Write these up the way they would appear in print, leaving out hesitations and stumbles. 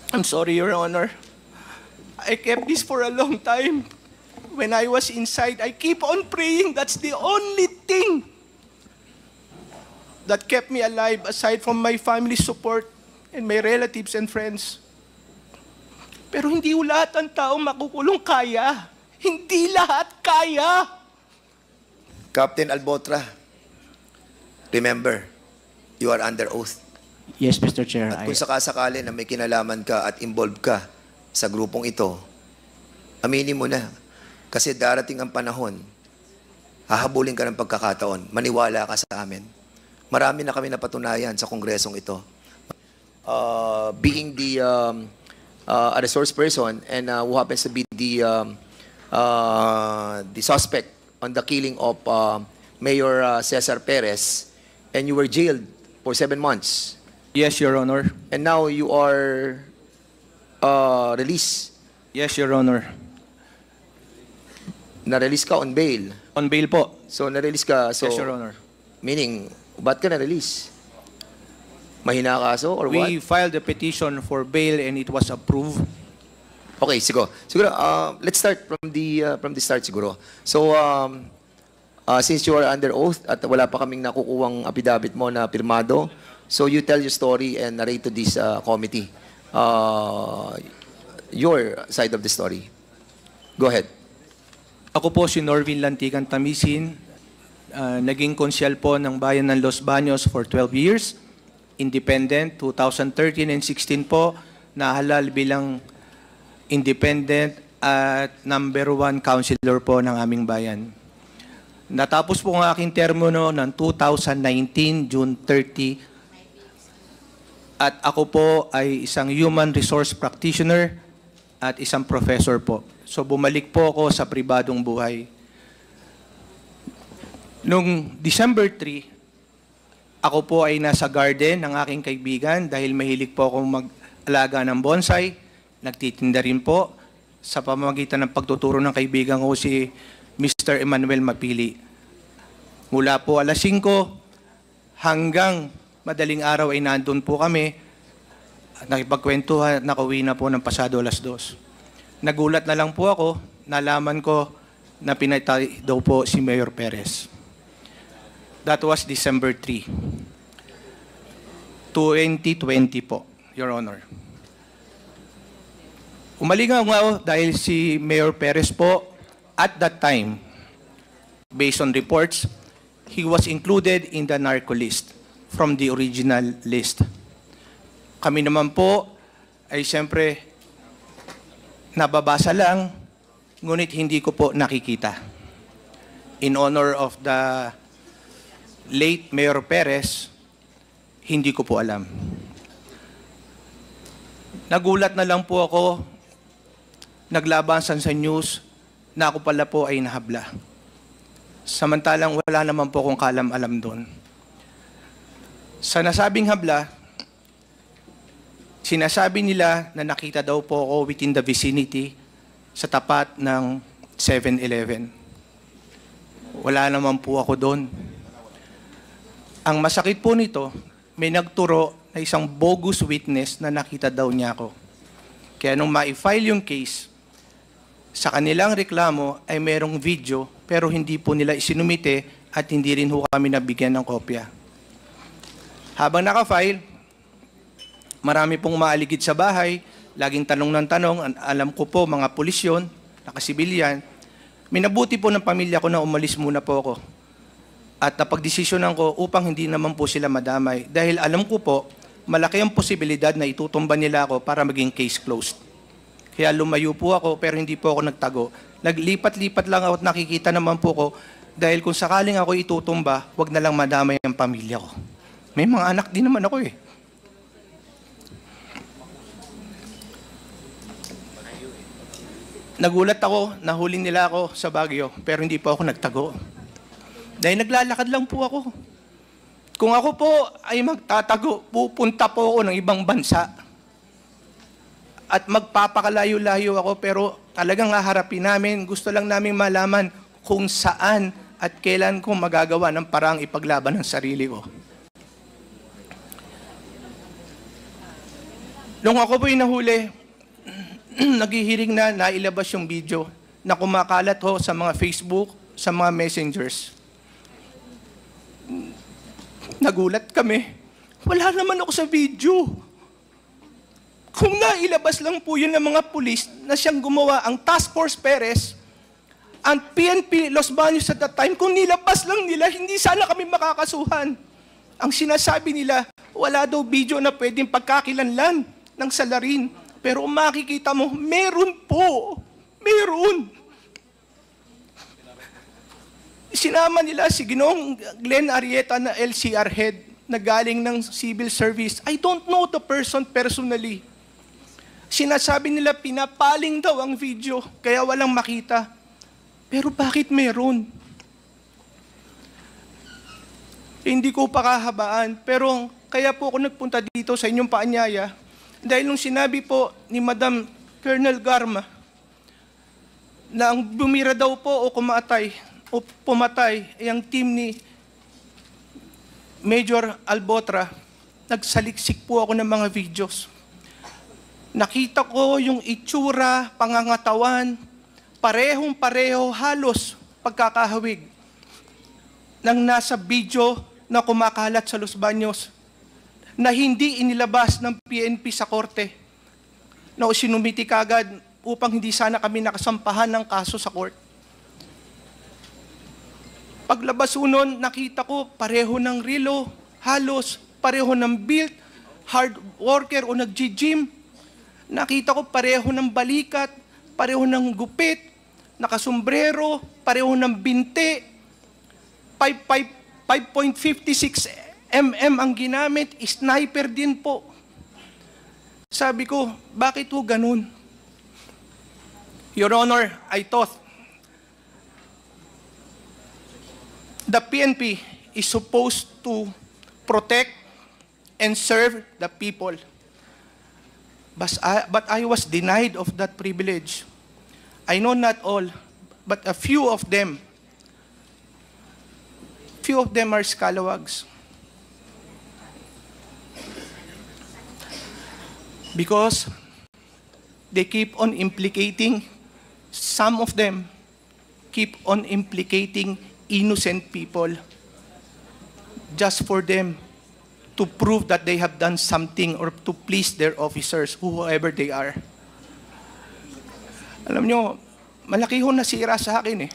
I'm sorry, Your Honor. I kept this for a long time. When I was inside, I keep on praying. That's the only thing that kept me alive aside from my family support and my relatives and friends. Pero hindi lahat ng tao makukulong kaya. Hindi lahat kaya. Captain Albotra, remember, you are under oath. Yes, Mr. Chair. At kung sakasakali na may kinalaman ka at involved ka sa grupong ito, aminin mo na. Kasi darating ang panahon, hahabulin ka ng pagkakataon, maniwala ka sa amin. Marami na kami napatunayan sa kongresong ito. Being a resource person and who happens to be the suspect on the killing of Mayor Cesar Perez, and you were jailed for 7 months. Yes, Your Honor. And now you are released. Yes, Your Honor. Na-release ka on bail. On bail po. So, na-release ka. So, Yes, Your Honor. meaning, ba't ka na-release? Mahina kaso or what? We filed a petition for bail and it was approved. Okay, siguro, let's start from the start siguro. So, since you are under oath at wala pa kaming nakukuwang affidavit mo na pirmado, so you tell your story and narrate to this committee your side of the story. Go ahead. Ako po si Norvin Lantigan Tamisin, naging konsyal po ng Bayan ng Los Baños for 12 years, independent, 2013 and 16 po, nahalal bilang independent at #1 councilor po ng aming bayan. Natapos po ang aking termo ng 2019, June 30, at ako po ay isang human resource practitioner at isang professor po. So bumalik po ako sa pribadong buhay. Noong December 3, ako po ay nasa garden ng aking kaibigan dahil mahilig po akong mag-alaga ng bonsai. Nagtitinda rin po sa pamamagitan ng pagtuturo ng kaibigan ko si Mr. Emmanuel Mapili. Mula po alas 5 hanggang madaling araw ay nandun po kami. Nakipagkwentuhan at nakauwi na po ng pasado alas 2. Nagulat na lang po ako, nalaman ko na pinatay daw po si Mayor Perez. That was December 3, 2020 po, Your Honor. Umalingaw nga ako dahil si Mayor Perez po, at that time, based on reports, he was included in the narco list from the original list. Kami naman po ay siyempre nababasa lang, ngunit hindi ko po nakikita. In honor of the late Mayor Perez, hindi ko po alam. Nagulat na lang po ako, naglabasan sa news na ako pala po ay nahabla. Samantalang wala naman po akong kalam-alam doon. Sa nasabing habla, sinasabi nila na nakita daw po ako within the vicinity sa tapat ng 7-Eleven. Wala naman po ako doon. Ang masakit po nito, may nagturo na isang bogus witness na nakita daw niya ako. Kaya nung ma-file yung case, sa kanilang reklamo ay merong video pero hindi po nila isinumite at hindi rin ho kami nabigyan ng kopya. Habang naka-file, marami pong maaligid sa bahay, laging tanong ng tanong, alam ko po mga pulis yun, nakasibilyan. Minabuti po ng pamilya ko na umalis muna po ako. At napagdesisyonan ko upang hindi naman po sila madamay. Dahil alam ko po, malaki ang posibilidad na itutumba nila ako para maging case closed. Kaya lumayo po ako pero hindi po ako nagtago. Naglipat-lipat lang ako at nakikita naman po ko dahil kung sakaling ako itutumba, wag na lang madamay ang pamilya ko. May mga anak din naman ako eh. Nagulat ako, nahuling nila ako sa Baguio, pero hindi po ako nagtago. Dahil naglalakad lang po ako. Kung ako po ay magtatago, pupunta po ako ng ibang bansa. At magpapakalayo-layo ako, pero talagang haharapin namin. Gusto lang namin malaman kung saan at kailan ko magagawa ng parang ipaglaban ng sarili ko. Nung ako po'y nahuli, naghihiring na nailabas yung video na kumakalat ho sa mga Facebook, sa mga messengers. Nagulat kami. Wala naman ako sa video. Kung nailabas lang po yun ng mga pulis na siyang gumawa ang Task Force Perez, ang PNP Los Baños at that time, kung nilabas lang nila, hindi sana kami makakasuhan. Ang sinasabi nila, wala daw video na pwedeng pagkakilanlan ng salarin. Pero kung makikita mo, meron po. Meron. Sinama nila si Ginoong Glenn Arrieta na LCR head na galing ng civil service. I don't know the person personally. Sinasabi nila pinapaling daw ang video, kaya walang makita. Pero bakit meron? Hindi ko pakahabaan, pero kaya po ako nagpunta dito sa inyong paanyaya dahil nung sinabi po ni Madam Colonel Garma na ang bumira daw po o pumatay ay ang team ni Major Albotra, nagsaliksik po ako ng mga videos. Nakita ko yung itsura, pangangatawan, parehong-pareho halos pagkakahawig ng nasa video na kumakalat sa Los Baños na hindi inilabas ng PNP sa korte na sinumiti kagad upang hindi sana kami nakasampahan ng kaso sa court. Paglabas unon, nakita ko pareho ng relo, halos pareho ng build, hard worker o nag-gym. Nakita ko pareho ng balikat, pareho ng gupit, nakasombrero, pareho ng binte, 5.56 mm ang ginamit, sniper din po. Sabi ko, bakit ho ganun? Your Honor, I thought the PNP is supposed to protect and serve the people. But I was denied of that privilege. I know not all, but a few of them are scalawags. Because they keep on implicating, some of them keep on implicating innocent people just for them to prove that they have done something or to please their officers, whoever they are. Alam nyo, malaki ho nasira sa akin eh.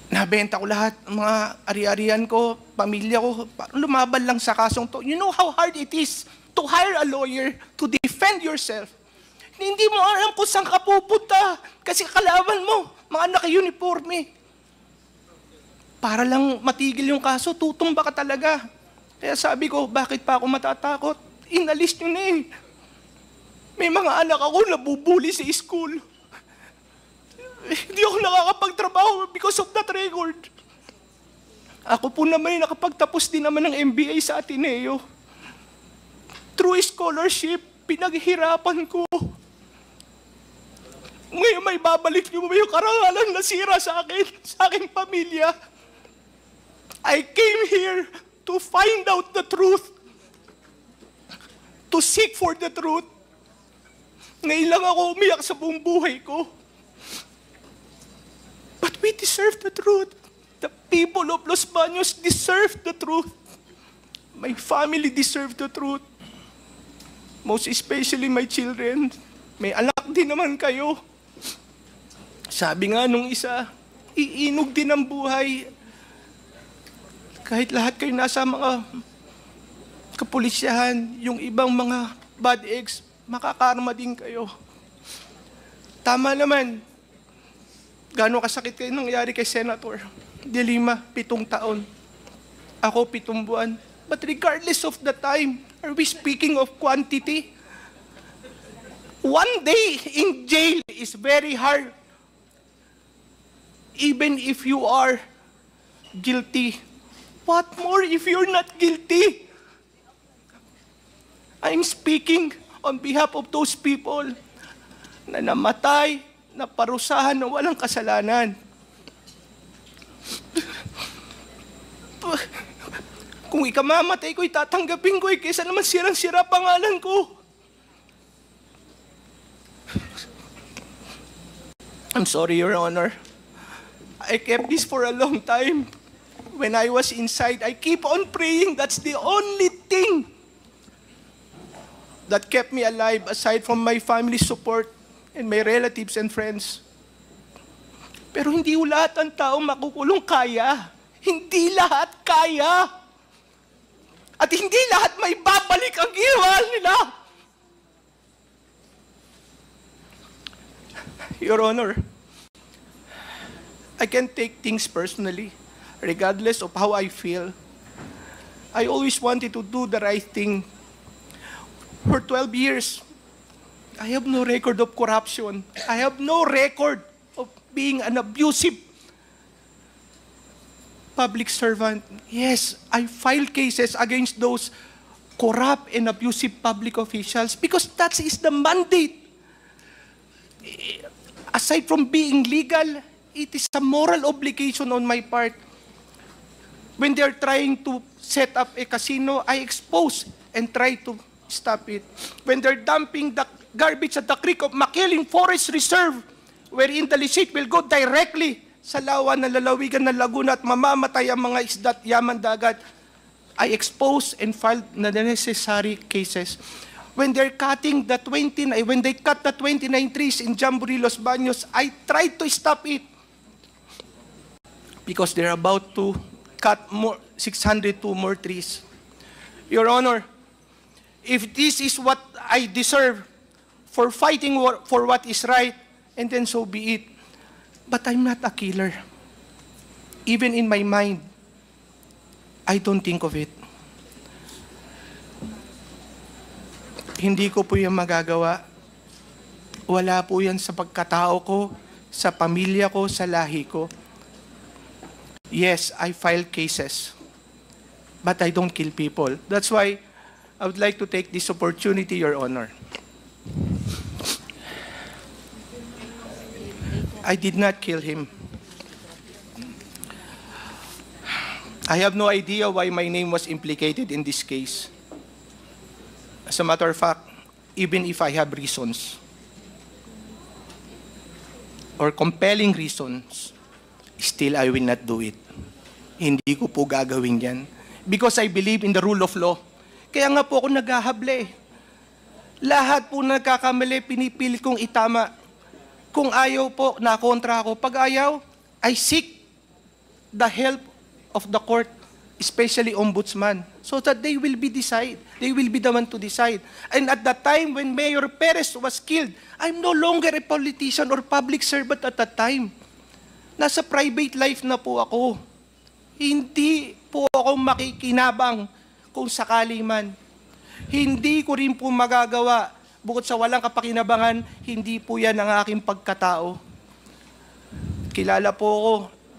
Nabenta ko lahat, mga ari-arian ko, pamilya ko, lumaban lang sa kasong to. You know how hard it is to hire a lawyer to defend yourself. Hindi mo alam kung saan ka pupunta kasi kalaban mo, mga naka-uniforme. Para lang matigil yung kaso, tutumba ka talaga. Kaya sabi ko, bakit pa ako matatakot? Inalis nyo na eh. May mga anak ako nabubuli sa school. Hindi ako nakakapagtrabaho because of that record. Ako po naman nakapagtapos din naman ng MBA sa Ateneo. Through scholarship, pinaghirapan ko. Ngayon may babalik niyo ba yung karangalan na sira sa akin, sa aking pamilya? I came here to find out the truth, to seek for the truth. Ngayon lang ako umiyak sa buong buhay ko. But we deserve the truth. The people of Los Baños deserve the truth. My family deserve the truth. Most especially my children. May anak din naman kayo. Sabi nga nung isa, iinog din ang buhay. Kahit lahat kayo nasa mga kapulisyahan, yung ibang mga bad eggs, makakarma din kayo. Tama naman. Gano'ng kasakit kayo nangyari kay Senator De Lima, 7 taon. Ako, 7 buwan. But regardless of the time, are we speaking of quantity? One day in jail is very hard. Even if you are guilty. What more if you're not guilty? I'm speaking on behalf of those people na namatay, na parusahan na walang kasalanan. Kung ikamamatay ko, itatanggapin ko kaysa naman sirang-sira pangalan ko. I'm sorry, Your Honor. I kept this for a long time. When I was inside, I keep on praying. That's the only thing that kept me alive aside from my family support and my relatives and friends. Pero hindi lahat ng tao makukulong kaya. Hindi lahat kaya. At hindi lahat may babalik ang ginawa nila. Your Honor, I can take things personally, regardless of how I feel. I always wanted to do the right thing. For 12 years, I have no record of corruption. I have no record of being an abusive public servant. Yes, I filed cases against those corrupt and abusive public officials because that is the mandate. Aside from being legal, it is a moral obligation on my part. When they're trying to set up a casino, I expose and try to stop it. When they're dumping the garbage at the creek of Makiling Forest Reserve, wherein the licit will go directly sa lawa ng lalawigan ng Laguna at mamamatay ang mga isda at yaman dagat, I expose and filed the necessary cases. When they're cutting the when they cut the 29 trees in Jamboree, Los Baños, I tried to stop it because they're about to cut 602 more trees. Your Honor, if this is what I deserve for fighting for what is right, and then so be it. But I'm not a killer. Even in my mind, I don't think of it. Hindi ko po yan magagawa. Wala po yan sa pagkatao ko, sa pamilya ko, sa lahi ko. Yes, I file cases, but I don't kill people. That's why I would like to take this opportunity, Your Honor. I did not kill him. I have no idea why my name was implicated in this case. As a matter of fact, even if I have reasons or compelling reasons, still I will not do it. Hindi ko po gagawin yan. Because I believe in the rule of law. Kaya nga po ako naghahable eh. Lahat po nagkakamali, pinipilit kong itama. Kung ayaw po, nakontra ako. Pag ayaw, I seek the help of the court, especially ombudsman, so that they will be the one to decide. And at the time when Mayor Perez was killed, I'm no longer a politician or public servant at that time. Nasa private life na po ako. Hindi po ako makikinabang kung sakali man. Hindi ko rin po magagawa, bukod sa walang kapakinabangan, hindi po yan ang aking pagkatao. Kilala po ako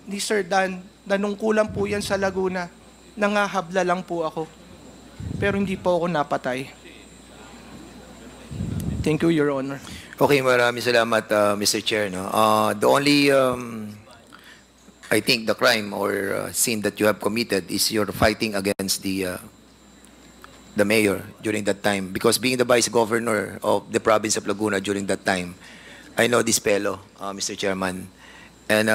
ni Sir Dan, nanungkulan po yan sa Laguna. Nangahabla lang po ako. Pero hindi po ako napatay. Thank you, Your Honor. Okay, maraming salamat, Mr. Chair. No? The only, I think, the crime or sin that you have committed is you're fighting against the mayor during that time. Because being the vice governor of the province of Laguna during that time, I know this fellow, Mr. Chairman. And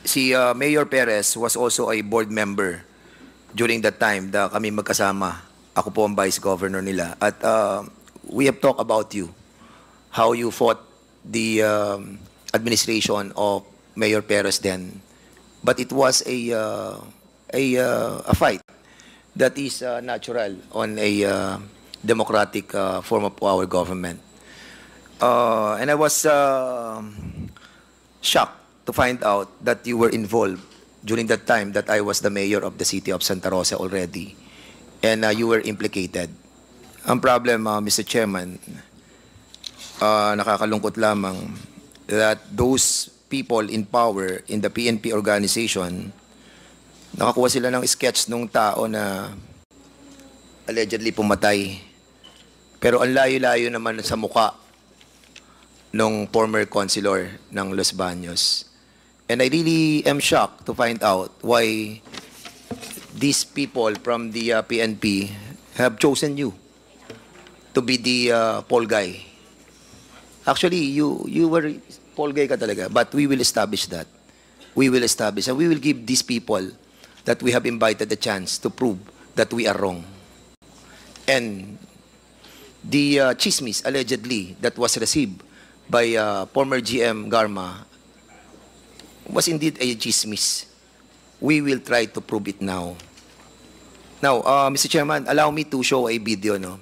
si Mayor Perez was also a board member during that time da kami magkasama. Ako po ang vice governor nila. At we have talked about you, how you fought the administration of Mayor Perez then. But it was a fight that is natural on a democratic form of our government. And I was shocked to find out that you were involved during that time that I was the mayor of the city of Santa Rosa already. And you were implicated. Ang problem, Mr. Chairman, nakakalungkot lamang that those people in power in the PNP organization, nakakuha sila ng sketch nung tao na allegedly pumatay. Pero ang layo-layo naman sa muka nung former councilor ng Los Baños. And I really am shocked to find out why these people from the PNP have chosen you to be the poll guy. Actually, you were poll guy ka talaga, but we will establish that. We will establish, and we will give these people that we have invited the chance to prove that we are wrong. And the chismis, allegedly, that was received by former GM Garma was indeed a chismis. We will try to prove it now. Now, Mr. Chairman, allow me to show a video, no?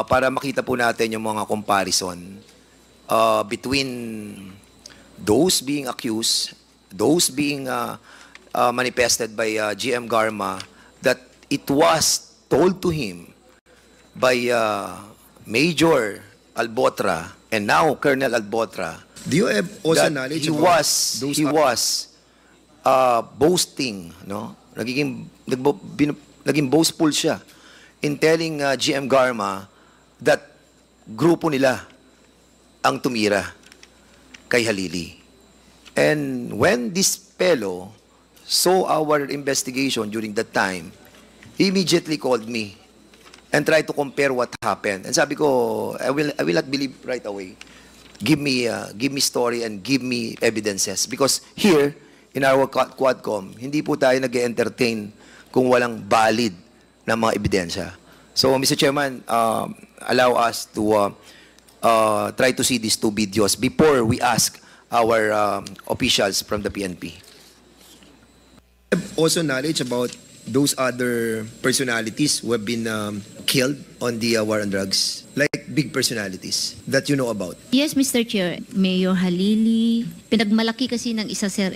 Para makita po natin yung mga comparison between those being accused, those being manifested by GM Garma, that it was told to him by Major Albotra and now Colonel Albotra. Do you have also That knowledge he about was those he was boasting, no? Naging boastful siya in telling GM Garma that grupo nila ang tumira kay Halili. And when this fellow saw our investigation during that time, he immediately called me and tried to compare what happened. And sabi ko, I will not believe right away. Give me story and give me evidences. Because here, in our Quadcom, hindi po tayo nag-entertain kung walang valid na mga ebidensya. So, Mr. Chairman, allow us to try to see these two videos before we ask our officials from the PNP. also knowledge about those other personalities who have been killed on the war on drugs? Like big personalities that you know about? Yes, Mr. Chair. Mayor Halili, pinagmalaki kasi ng isa, sir,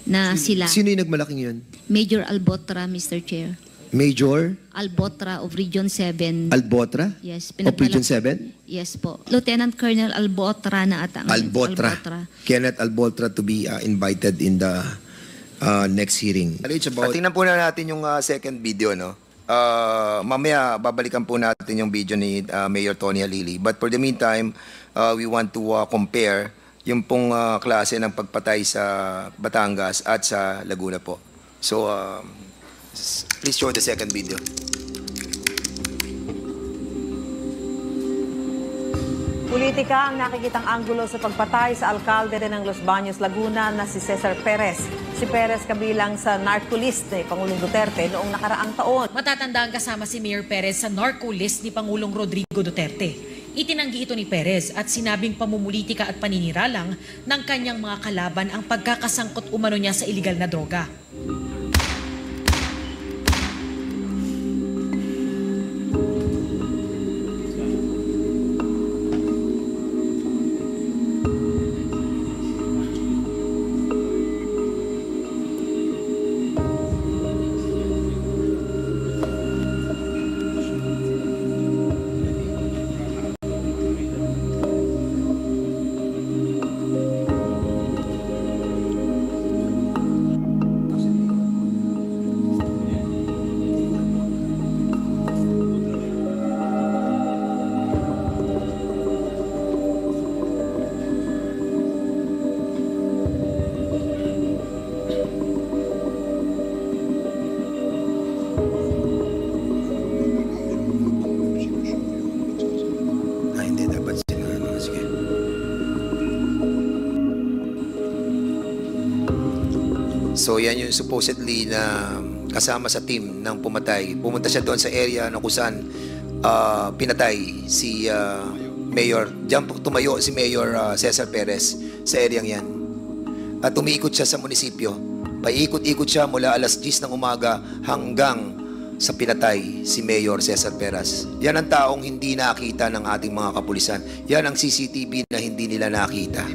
na sila. Sino yung nagmalaking yun? Major Albotra, Mr. Chair. Major Albotra of Region 7. Albotra? Yes. Of Region 7? Yes po. Lieutenant Colonel Albotra na ata. Albotra. Kenneth Albotra to be invited in the next hearing. Knowledge about... Tingnan po na natin yung second video, no? Mamaya babalikan po natin yung video ni Mayor Tony Halili. But for the meantime, we want to compare yung pong klase ng pagpatay sa Batangas at sa Laguna po. So, please show the second video. Politika ang nakikitang anggulo sa pagpatay sa alkalde rin ng Los Baños, Laguna na si Cesar Perez. Si Perez kabilang sa narco-list ni Pangulong Duterte noong nakaraang taon. Matatandaan kasama si Mayor Perez sa narco-list ni Pangulong Rodrigo Duterte. Itinanggi ito ni Perez at sinabing pamumulitika at paniniralang ng kanyang mga kalaban ang pagkakasangkot umano niya sa iligal na droga. Hindi, dapat sila. Sige. So, yan yung supposedly na kasama sa team ng pumatay. Pumunta siya doon sa area na kung saan pinatay si Mayor, diyan tumayo si Mayor Cesar Perez sa area yan. At umiikot siya sa munisipyo. Paikot-ikot siya mula alas 10 ng umaga hanggang sa pinatay si Mayor Cesar Perez. Yan ang taong hindi nakita ng ating mga kapulisan. Yan ang CCTV na hindi nila nakita.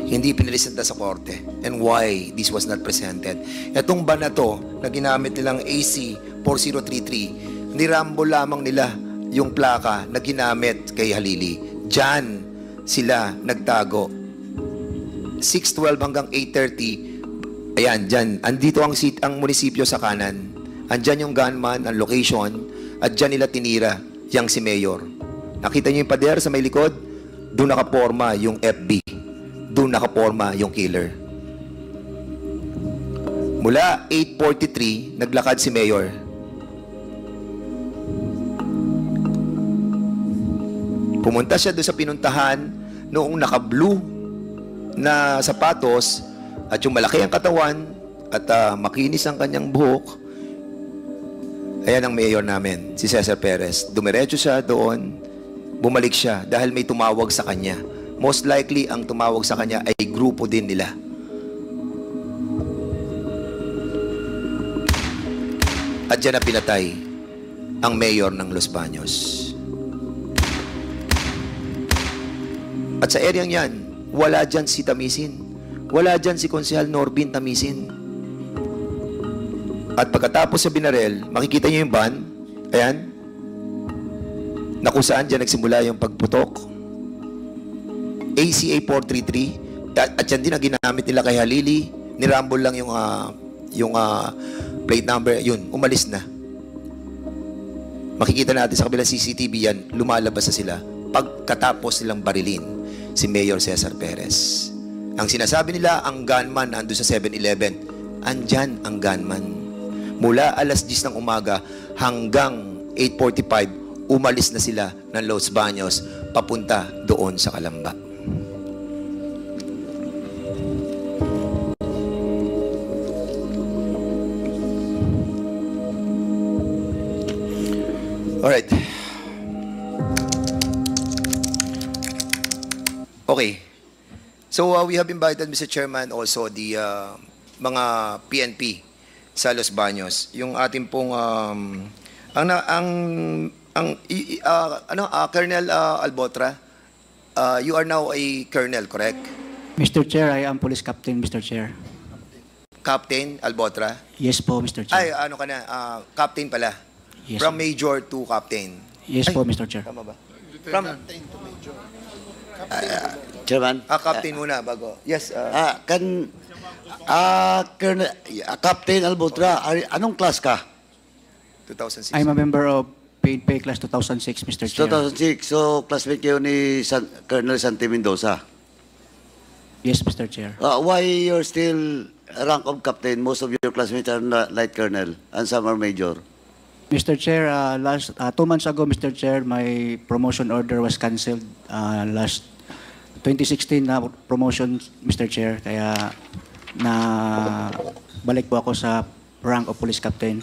Hindi pinilisenta sa korte. And why this was not presented. Itong ban na to, na ginamit nilang AC 4033, nirambol lamang nila yung plaka na ginamit kay Halili. Diyan sila nagtago. 6:12 hanggang 8:30. Ayan, diyan. Andito ang munisipyo sa kanan. Andyan yung gunman, ang location, at dyan nila tinira yang si Mayor. Nakita niyo yung pader sa may likod? Doon nakaporma yung FB. Doon nakaporma yung killer. Mula 8:43, naglakad si Mayor. Pumunta siya doon sa pinuntahan noong naka-blue na sapatos at yung malaki ang katawan at makinis ang kanyang buhok. Ayan ang mayor namin, si Cesar Perez. Dumiretso siya doon, bumalik siya dahil may tumawag sa kanya. Most likely, ang tumawag sa kanya ay grupo din nila. At dyan na pinatay ang mayor ng Los Baños. At sa areang yan, wala dyan si Tamisin. Wala dyan si Konsehal Norbin Tamisin. At pagkatapos sa binarel, makikita niyo yung van, ayan, na kung saan dyan nagsimula yung pagputok. ACA 433, at yan din ang ginamit nila kay Halili. Nirambol lang yung plate number, yun, umalis na. Makikita natin sa kabilang CCTV yan, lumalabas na sila pagkatapos nilang barilin si Mayor Cesar Perez. Ang sinasabi nila, ang gunman nandun sa 7-Eleven. Andyan ang gunman. Mula alas 10 ng umaga hanggang 8:45, umalis na sila ng Los Baños papunta doon sa Calamba. Alright. Okay. So we have invited, Mr. Chairman, also the mga PNP sa Los Baños. Yung ating pong Colonel Albotra, you are now a colonel, correct? Mr. Chair, I am Police Captain, Mr. Chair. Captain Albotra? Yes po, Mr. Chair. Ay, ano ka na? Captain pala. Yes, From major to captain. Yes po, Mr. Chair. Tama ba? From Chairman. captain muna bago. Yes. Colonel, Captain Albotra, anong class ka? 2006. I'm a member of Paid Pay Class 2006, Mr. Chair. 2006, so classmate kayo ni Colonel Santi Mendoza. Yes, Mr. Chair. Why you're still rank of captain? Most of your classmates are light colonel and some are major. Mr. Chair, 2 months ago, Mr. Chair, my promotion order was cancelled last 2016 na promotion, Mr. Chair. Kaya na balik po ako sa rank of Police Captain.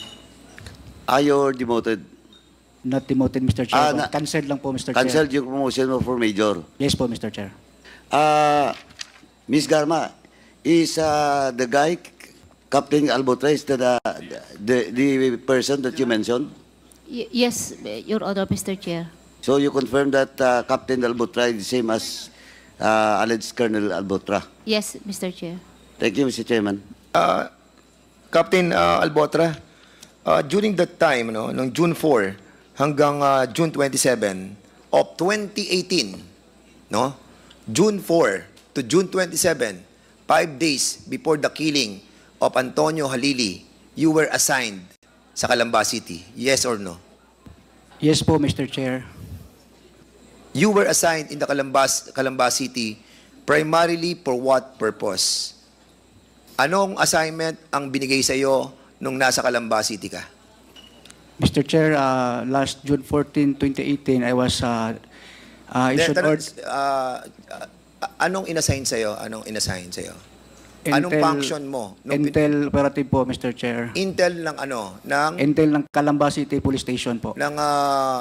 You're demoted? Not demoted, Mr. Chair. Cancelled lang po, Mr. Cancelled Chair. yung promotion mo for major? Yes po, Mr. Chair. Miss Garma, is the guy, Captain Albotra, is the person that you mentioned? Yes, Your Honor, Mr. Chair. So you confirm that Captain Albotra is the same as alleged Colonel Albotra? Yes, Mr. Chair. Thank you, Mr. Chairman. Captain Albotra, during that time, no, noong June 4 hanggang June 27 of 2018, no? June 4 to June 27, 5 days before the killing of Antonio Halili, you were assigned sa Calamba City. Yes or no? Yes po, Mr. Chair. You were assigned in the Calamba City primarily for what purpose? Anong assignment ang binigay sa iyo nung nasa Calamba City ka? Mr. Chair, last June 14, 2018, I was issued Anong inassign sa iyo? Anong inassign sa iyo? Anong function mo? Intel operative po, Mr. Chair. Intel ng ano? Ng Intel ng Calamba City Police Station po. ng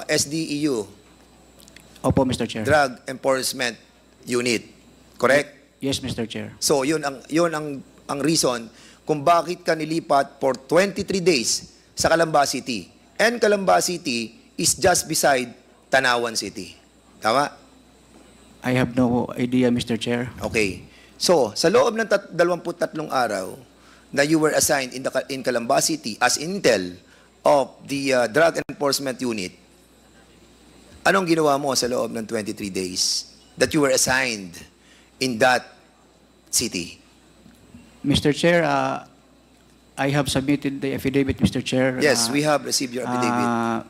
SDEU, Opo, Mr. Chair. Drug Enforcement Unit. Correct? Yes, Mr. Chair. So, yun ang reason kung bakit ka nilipat for 23 days sa Calamba City. And Calamba City is just beside Tanawan City. Tama? I have no idea, Mr. Chair. Okay. So, sa loob ng 23 araw na you were assigned in Calamba City as intel of the Drug Enforcement Unit, anong ginawa mo sa loob ng 23 days that you were assigned in that city? Mr. Chair, I have submitted the affidavit, Mr. Chair. Yes, we have received your affidavit.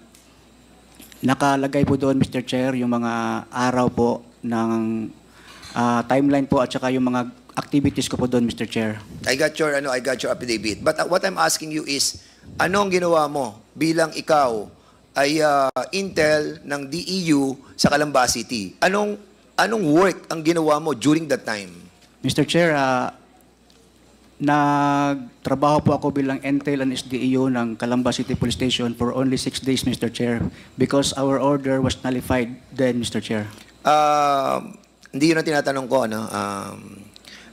Nakalagay po doon, Mr. Chair, yung mga araw po ng timeline po at saka yung mga activities ko po doon, Mr. Chair. I got your affidavit. But what I'm asking you is, anong ginawa mo bilang ikaw ay intel ng DEU sa Calamba City? Anong work ang ginawa mo during that time? Mr. Chair, nagtrabaho po ako bilang intel and SDEO ng Calamba City Police Station for only 6 days, Mr. Chair, because our order was nullified then, Mr. Chair. Hindi yun ang tinatanong ko. Ano?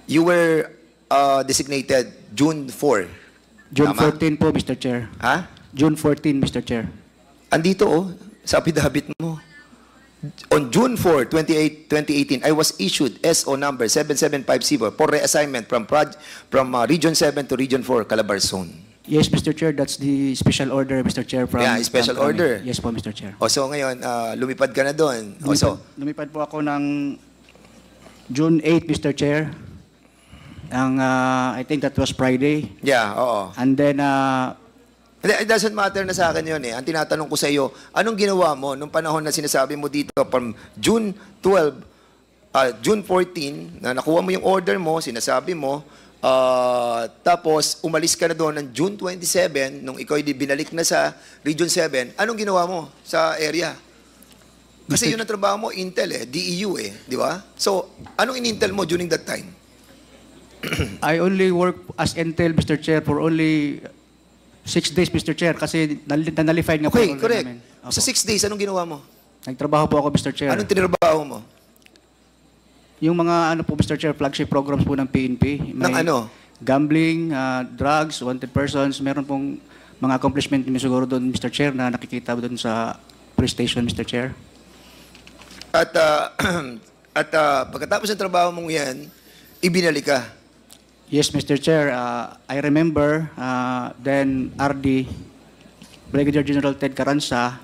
You were designated June 4. June Tama? 14 po, Mr. Chair. Ha? June 14, Mr. Chair. Andito sa affidavit mo. On June 4, 2018, I was issued SO number 7750 for reassignment from Region 7 to Region 4, Calabarzon. Yes, Mr. Chair, that's the special order, Mr. Chair. Special from order. Yes po, Mr. Chair. So ngayon, lumipad ka na doon. Lumipad po ako ng June 8, Mr. Chair. I think that was Friday. Yeah, oo. And then, It doesn't matter na sa akin yun eh. Ang tinatanong ko sa iyo, anong ginawa mo nung panahon na sinasabi mo dito from June 14, na nakuha mo yung order mo, sinasabi mo, tapos umalis ka na doon ng June 27, nung ikaw binalik na sa Region 7, anong ginawa mo sa area? Kasi yun ang trabaho mo, Intel DEU di ba? So, anong in-Intel mo during that time? I only work as intel, Mr. Chair, for only 6 days, Mr. Chair, kasi nalified nga po. Okay, yung order correct. namin. Opo. Sa 6 days, anong ginawa mo? Nagtrabaho po ako, Mr. Chair. Anong tinrabaho mo? Yung mga po, Mr. Chair, flagship programs po ng PNP. Ng ano? Gambling, drugs, wanted persons. Meron pong mga accomplishment niyo siguro doon, Mr. Chair, na nakikita doon sa police station, Mr. Chair. At pagkatapos ng trabaho mong yan, ibinalik ka. Yes, Mr. Chair. I remember then RD, Brigadier General Ted Caranza,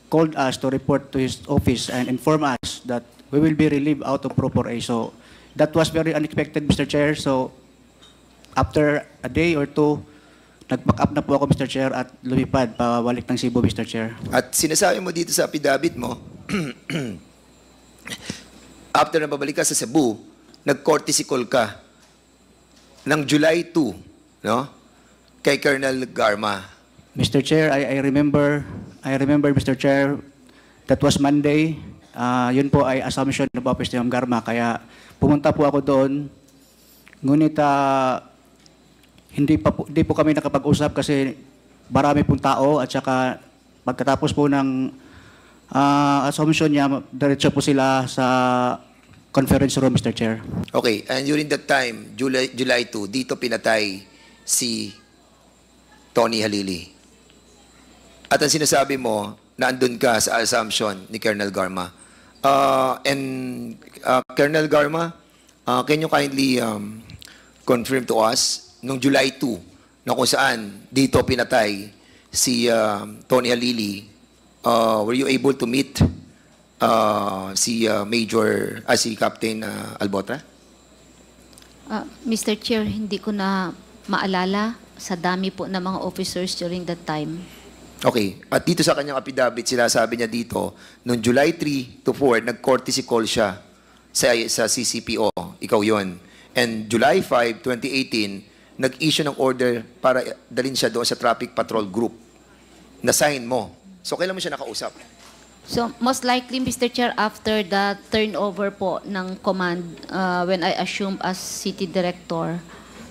called us to report to his office and inform us that we will be relieved out of Proper A. So that was very unexpected, Mr. Chair. So after a day or two, nag-back up na po ako, Mr. Chair, at lumipad pabalik ng Cebu, Mr. Chair. At sinasabi mo dito sa affidavit mo, after na babalik ka sa Cebu, nag-courtesy call ka ng July 2, no? Kay Colonel Garma. Mr. Chair, I remember, Mr. Chair, that was Monday. Yun po ay assumption ng Office ni Ma'am Garma. Kaya pumunta po ako doon. Ngunit hindi po kami nakapag-usap kasi marami pong tao at saka pagkatapos po ng assumption niya, diretso po sila sa conference room, Mr. Chair. Okay, and during that time, July 2, dito pinatay si Tony Halili. At ang sinasabi mo, naandun ka sa assumption ni Colonel Garma. Colonel Garma, can you kindly confirm to us, nung July 2, na kung saan dito pinatay si Tony Halili, were you able to meet si Captain Albotra? Mr. Chair, hindi ko na maalala sa dami po ng mga officers during that time. Okay. At dito sa kanyang affidavit, sinasabi niya dito, noong July 3 to 4, nag-courtesy call siya sa CCPO. Ikaw yon. And July 5, 2018, nag-issue ng order para dalhin siya doon sa traffic patrol group. Na-sign mo. So, kailan mo siya nakausap? So, most likely, Mr. Chair, after the turnover po ng command when I assumed as city director.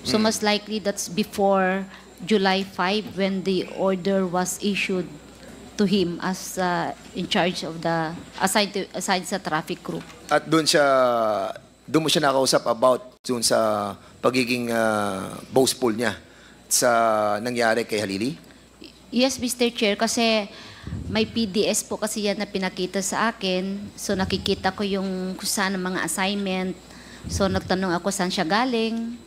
So, most likely, that's before July 5 when the order was issued to him as in charge of the assigned sa traffic group. At doon mo siya nakausap about doon sa pagiging boastful niya sa nangyari kay Halili? Yes, Mr. Chair, kasi may PDS po kasi yan na pinakita sa akin. So nakikita ko yung kung saan ang mga assignment. So nagtanong ako saan siya galing.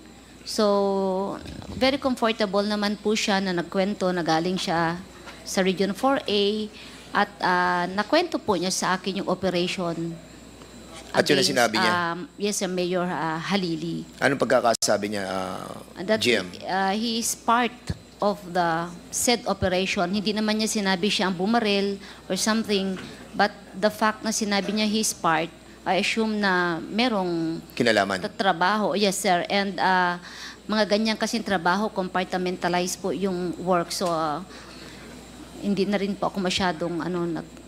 So very comfortable naman po siya na nagkwento na galing siya sa Region 4A at nakwento po niya sa akin yung operation. At yun ang sinabi niya? Yes, Mayor Halili. Anong pagkakasabi niya, GM? He is part of the said operation. Hindi naman niya sinabi siya ang bumaril or something, but the fact na sinabi niya he is part, I assume na merong Kinalaman. trabaho. Yes, sir. And mga ganyan kasing trabaho, compartmentalize po yung work. So, hindi na rin po ako masyadong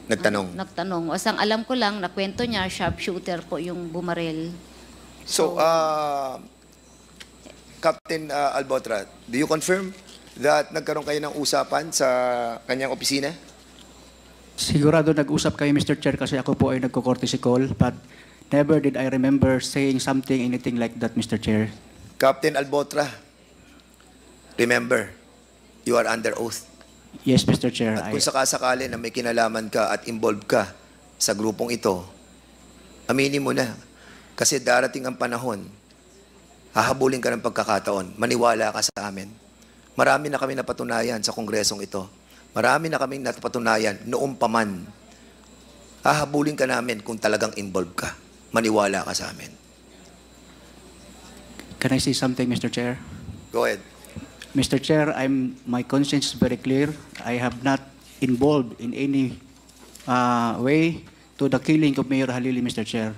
nagtanong. Asang alam ko lang, nakwento niya, sharpshooter po yung bumarel. So, Captain Albotra, do you confirm that nagkaroon kayo ng usapan sa kanyang opisina? Sigurado nag-usap kayo, Mr. Chair, kasi ako po ay nagko-courtesy call, but never did I remember saying something, anything like that, Mr. Chair. Captain Albotra, remember, you are under oath. Yes, Mr. Chair. At kung sakasakali na may kinalaman ka at involved ka sa grupong ito, aminin mo na. Kasi darating ang panahon, hahabulin ka ng pagkakataon, maniwala ka sa amin. Marami na kami napatunayan sa kongresong ito. Marami na kaming napatunayan noong paman. Hahabulin ka namin kung talagang involved ka. Maniwala ka sa amin. Can I say something, Mr. Chair? Go ahead. Mr. Chair, my conscience is very clear. I have not involved in any way to the killing of Mayor Halili, Mr. Chair.